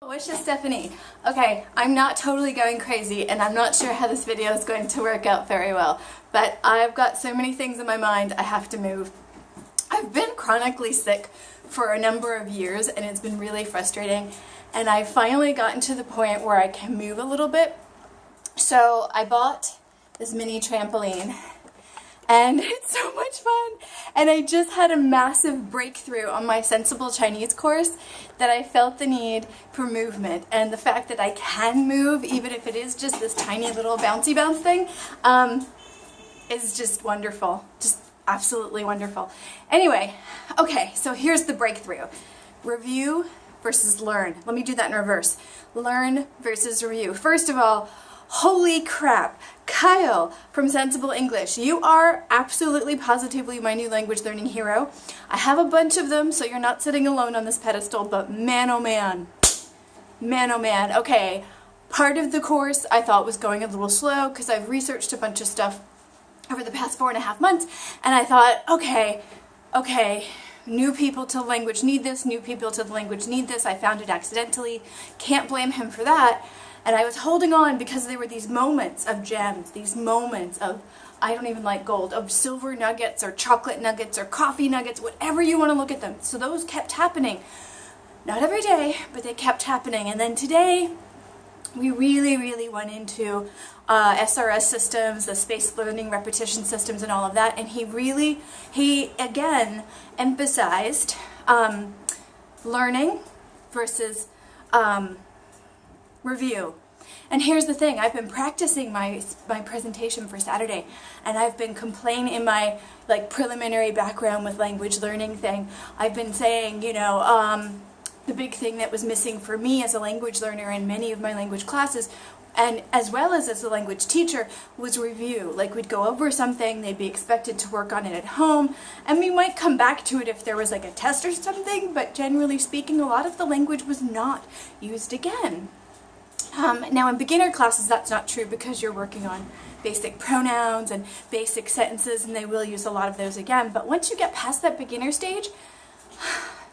Wishes Stephanie. Okay, I'm not totally going crazy and I'm not sure how this video is going to work out very well, but I've got so many things in my mind I have to move. I've been chronically sick for a number of years and it's been really frustrating, and I've finally gotten to the point where I can move a little bit. So I bought this mini trampoline and it's so much fun, and I just had a massive breakthrough on my Sensible Chinese course that I felt the need for movement, and the fact that I can move even if it is just this tiny little bouncy bounce thing is just wonderful, just absolutely wonderful. Anyway, okay, so here's the breakthrough. Review versus learn. Let me do that in reverse. Learn versus review. First of all, holy crap, Kyle from Sensible English, you are absolutely positively my new language learning hero. I have a bunch of them, so you're not sitting alone on this pedestal, but man oh man, okay, part of the course I thought was going a little slow because I've researched a bunch of stuff over the past 4.5 months, and I thought, okay, new people to the language need this, new people to the language need this, I found it accidentally, can't blame him for that. And I was holding on because there were these moments of gems, these moments of, I don't even like gold, of silver nuggets or chocolate nuggets or coffee nuggets, whatever you want to look at them. So those kept happening. Not every day, but they kept happening. And then today, we really went into SRS systems, the spaced learning repetition systems and all of that. And he again emphasized learning versus review. And here's the thing, I've been practicing my presentation for Saturday, and I've been complaining in my preliminary background with language learning thing. I've been saying, the big thing that was missing for me as a language learner in many of my language classes, and as well as a language teacher, was review. We'd go over something, they'd be expected to work on it at home, and we might come back to it if there was a test or something, but generally speaking, a lot of the language was not used again. Now in beginner classes that's not true because you're working on basic pronouns and basic sentences, and they will use a lot of those again, but once you get past that beginner stage,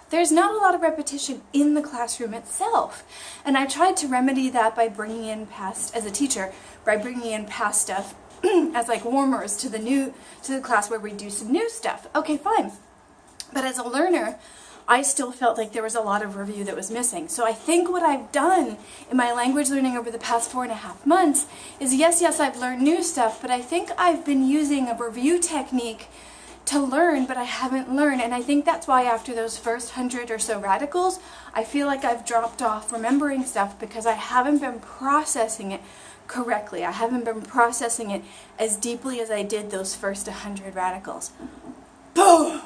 there's not a lot of repetition in the classroom itself. And I tried to remedy that by bringing in past, as a teacher, by bringing in past stuff as warmers to the class where we do some new stuff. Okay, fine. But as a learner, I still felt like there was a lot of review that was missing. So I think what I've done in my language learning over the past 4.5 months is yes, I've learned new stuff, but I think I've been using a review technique to learn, but I haven't learned. And I think that's why after those first 100 or so radicals, I feel like I've dropped off remembering stuff because I haven't been processing it correctly. I haven't been processing it as deeply as I did those first 100 radicals. Boom!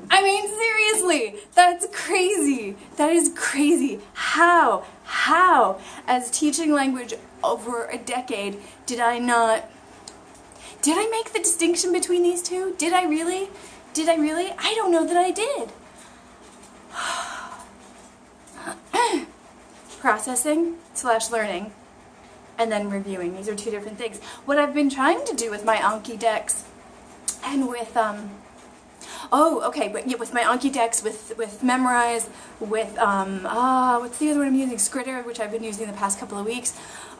I mean, seriously, that's crazy. That is crazy. How, as teaching language over a decade, did I make the distinction between these two? Did I really? I don't know that I did. Processing / learning, and then reviewing. These are two different things. What I've been trying to do with my Anki decks and with with my Anki decks, with Memorize, with what's the other one I'm using? Skritter, which I've been using the past couple of weeks.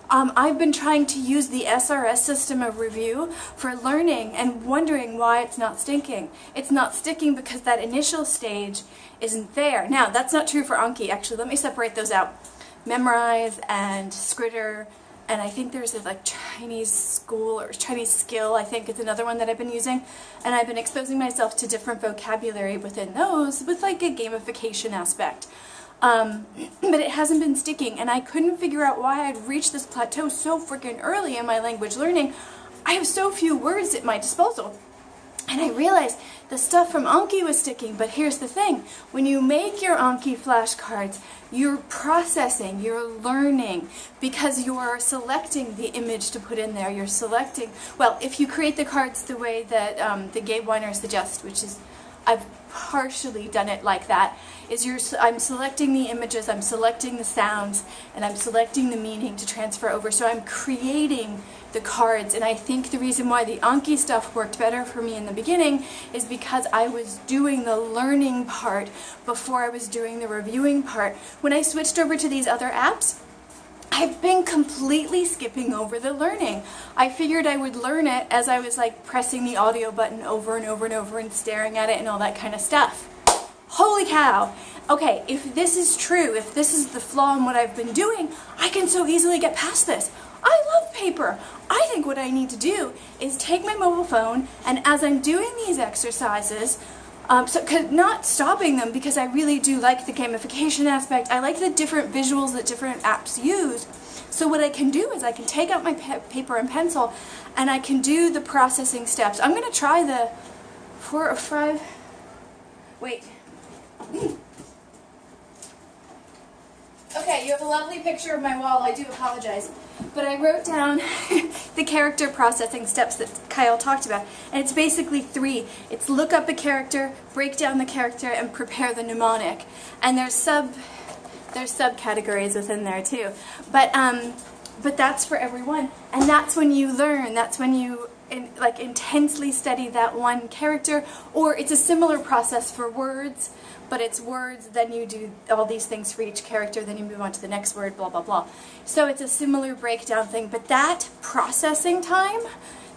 I've been trying to use the SRS system of review for learning and wondering why it's not sticking. It's not sticking because that initial stage isn't there. Now, that's not true for Anki. Actually, let me separate those out. Memorize and Skritter, and I think there's a Chinese school or Chinese skill, I think it's another one that I've been using, and I've been exposing myself to different vocabulary within those with a gamification aspect. But it hasn't been sticking, and I couldn't figure out why I'd reached this plateau so freaking early in my language learning. I have so few words at my disposal. And I realized the stuff from Anki was sticking, but here's the thing. When you make your Anki flashcards, you're processing, you're learning, because you're selecting the image to put in there. You're selecting, well, if you create the cards the way that the Gabe Weiner suggests, which is, I've partially done it like that. I'm selecting the images, I'm selecting the sounds, and I'm selecting the meaning to transfer over. So I'm creating the cards, and I think the reason why the Anki stuff worked better for me in the beginning is because I was doing the learning part before I was doing the reviewing part. When I switched over to these other apps, I've been completely skipping over the learning. I figured I would learn it as I was like pressing the audio button over and over and over and staring at it and all that kind of stuff. Holy cow! Okay, if this is true, if this is the flaw in what I've been doing, I can so easily get past this. I love paper. I think what I need to do is take my mobile phone, and as I'm doing these exercises, not stopping them, because I really do like the gamification aspect. I like the different visuals that different apps use. So what I can do is I can take out my paper and pencil, and I can do the processing steps. I'm going to try the 4 or 5. Wait. Okay, you have a lovely picture of my wall. I do apologize. But I wrote down the character processing steps that Kyle talked about. And it's basically 3. It's look up a character, break down the character, and prepare the mnemonic. And there's subcategories within there too. But that's for everyone. And that's when you learn. That's when you intensely study that one character. Or it's a similar process for words. But it's words, then you do all these things for each character, then you move on to the next word, blah, blah, blah. So it's a similar breakdown thing, but that processing time,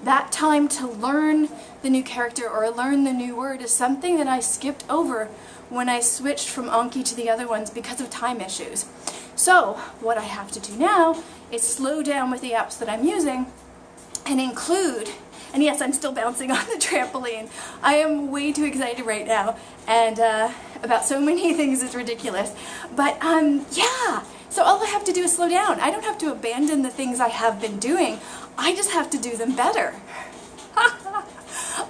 that time to learn the new character or learn the new word is something that I skipped over when I switched from Anki to the other ones because of time issues. So what I have to do now is slow down with the apps that I'm using and include. And yes, I'm still bouncing on the trampoline. I am way too excited right now, and about so many things, it's ridiculous. But yeah, so all I have to do is slow down. I don't have to abandon the things I have been doing. I just have to do them better.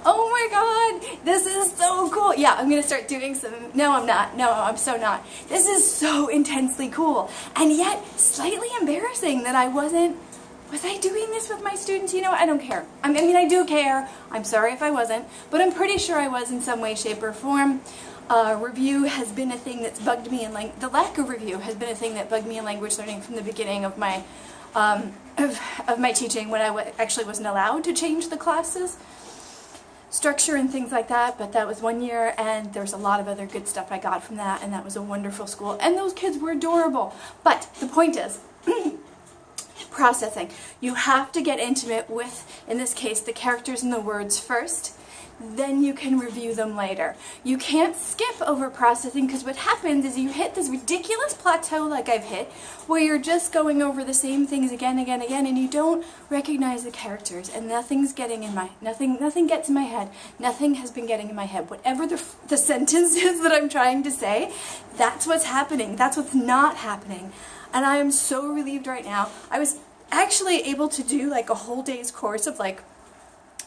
Oh my god, this is so cool. Yeah, I'm going to start doing some. No, I'm not. No, I'm so not. This is so intensely cool, and yet slightly embarrassing that I wasn't. Was I doing this with my students? You know, I don't care. I mean, I do care. I'm sorry if I wasn't, but I'm pretty sure I was in some way, shape, or form. Review has been a thing that's bugged me, and the lack of review has been a thing that bugged me in language learning from the beginning of my of my teaching, when I actually wasn't allowed to change the classes structure and things like that. But that was 1 year, and there's a lot of other good stuff I got from that, and that was a wonderful school, and those kids were adorable. But the point is. Processing. You have to get intimate with, in this case, the characters and the words first, then you can review them later. You can't skip over processing, because what happens is you hit this ridiculous plateau like I've hit, where you're just going over the same things again, and you don't recognize the characters, and nothing gets in my head. Nothing has been getting in my head. Whatever the sentence is that I'm trying to say, that's what's happening. That's what's not happening. And I am so relieved right now. I was actually able to do like a whole day's course of like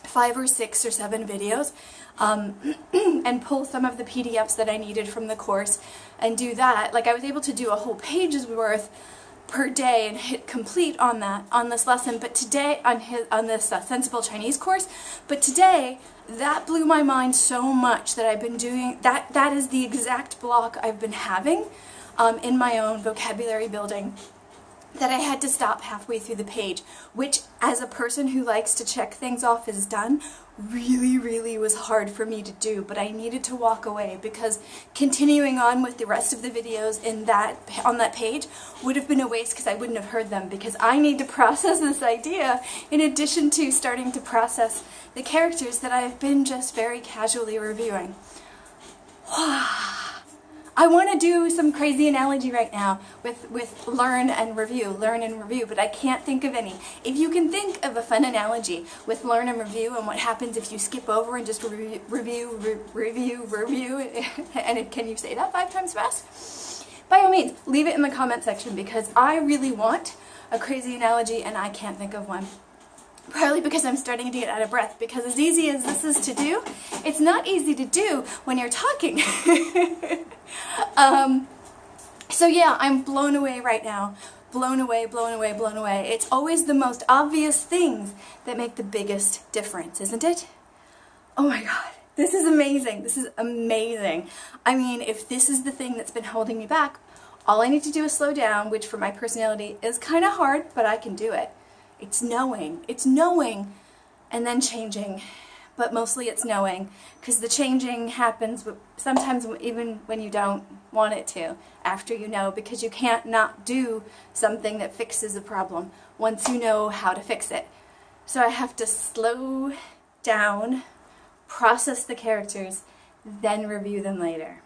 5 or 6 or 7 videos and pull some of the PDFs that I needed from the course and do that. Like I was able to do a whole page's worth per day and hit complete on that, on this lesson. But today, on this Sensible Chinese course, but today, that blew my mind so much that I've been doing, that is the exact block I've been having in my own vocabulary building, that I had to stop halfway through the page, which as a person who likes to check things off as done, really was hard for me to do. But I needed to walk away, because continuing on with the rest of the videos on that page would have been a waste, because I wouldn't have heard them, because I need to process this idea in addition to starting to process the characters that I've been just very casually reviewing. I want to do some crazy analogy right now with learn and review, but I can't think of any. If you can think of a fun analogy with learn and review, and what happens if you skip over and just review, and can you say that 5 times fast? By all means, leave it in the comment section, because I really want a crazy analogy and I can't think of one. Probably because I'm starting to get out of breath, because as easy as this is to do, it's not easy to do when you're talking. So yeah, I'm blown away right now. Blown away. It's always the most obvious things that make the biggest difference, isn't it? Oh my god. This is amazing. This is amazing. I mean, if this is the thing that's been holding me back, all I need to do is slow down, which for my personality is kind of hard, but I can do it. It's knowing. It's knowing and then changing. But mostly it's knowing, because the changing happens sometimes even when you don't want it to, after you know, because you can't not do something that fixes a problem once you know how to fix it. So I have to slow down, process the characters, then review them later.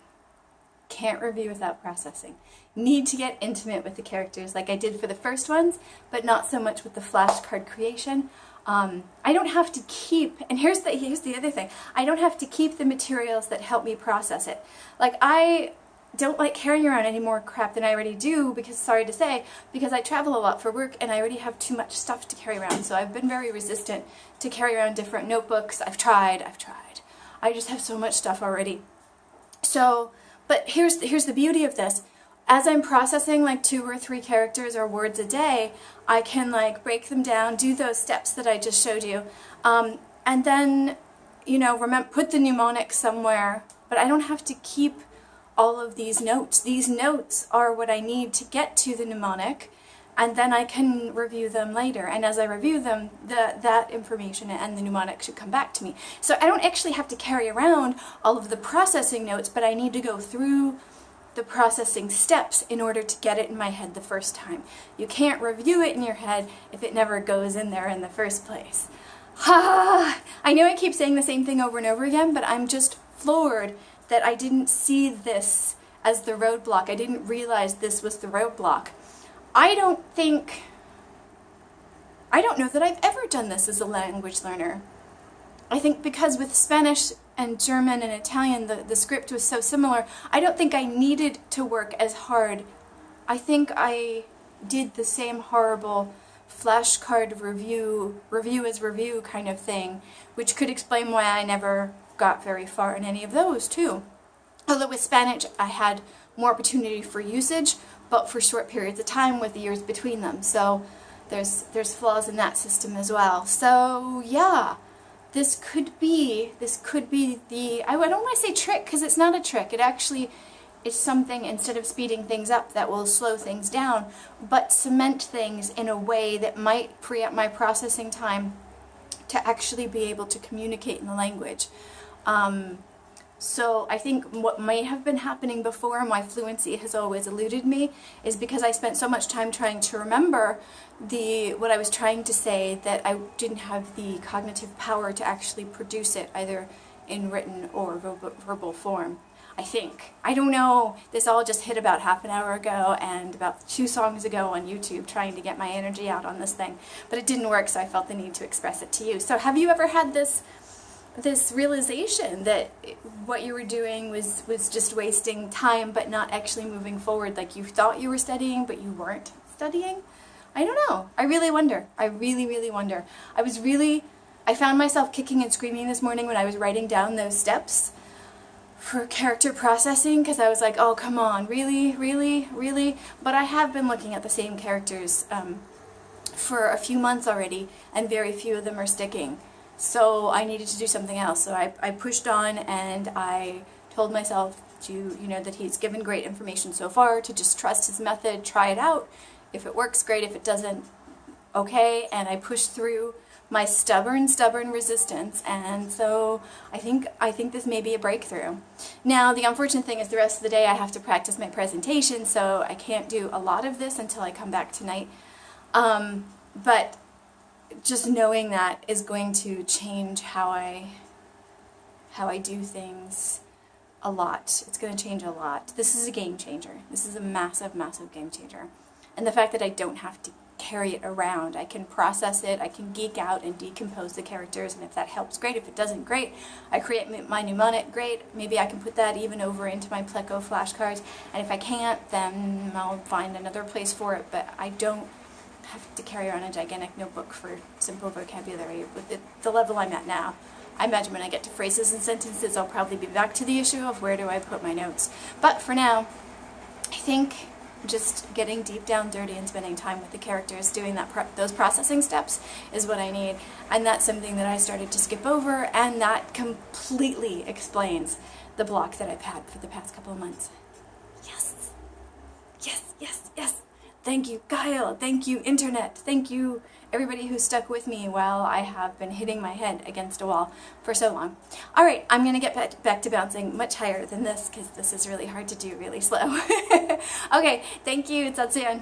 Can't review without processing. Need to get intimate with the characters like I did for the first ones, but not so much with the flashcard creation. I don't have to keep, and here's the other thing, I don't have to keep the materials that help me process it. Like, I don't like carrying around any more crap than I already do, because, sorry to say, because I travel a lot for work and I already have too much stuff to carry around, so I've been very resistant to carry around different notebooks. I've tried. I just have so much stuff already. So, but here's the beauty of this. As I'm processing like 2 or 3 characters or words a day, I can like break them down, do those steps that I just showed you, and then, you know, put the mnemonic somewhere, but I don't have to keep all of these notes. These notes are what I need to get to the mnemonic, and then I can review them later. And as I review them, that information and the mnemonic should come back to me. So I don't actually have to carry around all of the processing notes, but I need to go through the processing steps in order to get it in my head the first time. You can't review it in your head if it never goes in there in the first place. I know I keep saying the same thing over and over again, but I'm just floored that I didn't see this as the roadblock. I didn't realize this was the roadblock. I don't know that I've ever done this as a language learner. I think because with Spanish and German and Italian, the script was so similar, I don't think I needed to work as hard. I think I did the same horrible flashcard review as review kind of thing, which could explain why I never got very far in any of those too. Although with Spanish I had more opportunity for usage, but for short periods of time with years between them. So there's flaws in that system as well. So yeah. This could be the, I don't want to say trick, because it's not a trick. It actually is something, instead of speeding things up, that will slow things down, but cement things in a way that might free up my processing time to actually be able to communicate in the language. So I think what might have been happening before, and why fluency has always eluded me, is because I spent so much time trying to remember what I was trying to say that I didn't have the cognitive power to actually produce it, either in written or verbal form. I think. I don't know. This all just hit about half an hour ago and about 2 songs ago on YouTube, trying to get my energy out on this thing. But it didn't work, so I felt the need to express it to you. So have you ever had this realization that what you were doing was just wasting time, but not actually moving forward? Like, you thought you were studying, but you weren't studying? I don't know. I really wonder. I really wonder. I found myself kicking and screaming this morning when I was writing down those steps for character processing, because I was like, oh, come on, really? But I have been looking at the same characters for a few months already, and very few of them are sticking. So I needed to do something else. So I pushed on, and I told myself to, that he's given great information so far, to just trust his method, try it out. If it works, great. If it doesn't, okay. And I pushed through my stubborn resistance, and so I think this may be a breakthrough. Now, the unfortunate thing is the rest of the day I have to practice my presentation, so I can't do a lot of this until I come back tonight. But just knowing that is going to change how I do things a lot. It's going to change a lot. This is a game changer. This is a massive game changer. And the fact that I don't have to carry it around. I can process it, I can geek out and decompose the characters, and if that helps, great. If it doesn't, great. I create my mnemonic, great. Maybe I can put that even over into my Pleco flashcards, and if I can't, then I'll find another place for it, but I don't have to carry around a gigantic notebook for simple vocabulary with the level I'm at now. I imagine when I get to phrases and sentences, I'll probably be back to the issue of where do I put my notes. But for now, I think just getting deep down dirty and spending time with the characters, doing those processing steps is what I need. And that's something that I started to skip over, and that completely explains the block that I've had for the past couple of months. Yes. Yes, yes, yes. Thank you, Kyle. Thank you, Internet. Thank you, everybody who stuck with me while I have been hitting my head against a wall for so long. All right, I'm going to get back to bouncing much higher than this because this is really hard to do really slow. Okay, thank you. Tatsuyan.